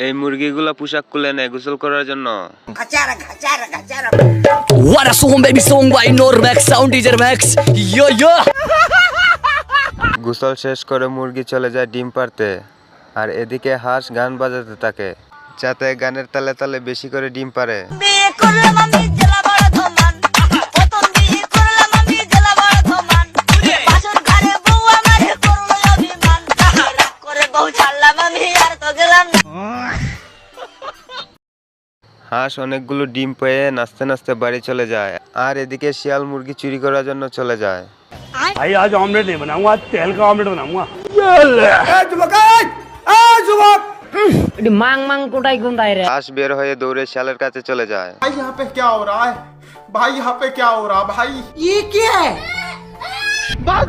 এই মুরগিগুলো পোশাক খুলে নেয় গোসল করার জন্য। What a song baby song by Normax Sound DJ Max. Yo yo. গোসল শেষ করে মুরগি চলে যায় ডিম পাড়তে, আর এদিকে হাঁস গান বাজাতে থাকে যাতে গানের তালে তালে বেশি করে ডিম পারে। হাঁস অনেকগুলো ডিম পেয়ে নাচতে নাচতে বাড়ি চলে যায়, আর এদিকে শিয়াল মুরগি চুরি করার জন্য চলে যায়। भाई आज ऑमलेट नहीं बनाऊंगा, आज तेल का ऑमलेट बनाऊंगा। मांग मांग कुटाई कुंडाई रे। হাঁস বের হয়ে দৌড়ে শিয়ালের কাছে চলে যায়। भाई यहाँ पे क्या हो रहा है? भाई यहाँ पे क्या हो रहा है भाई? ये क्या है? बस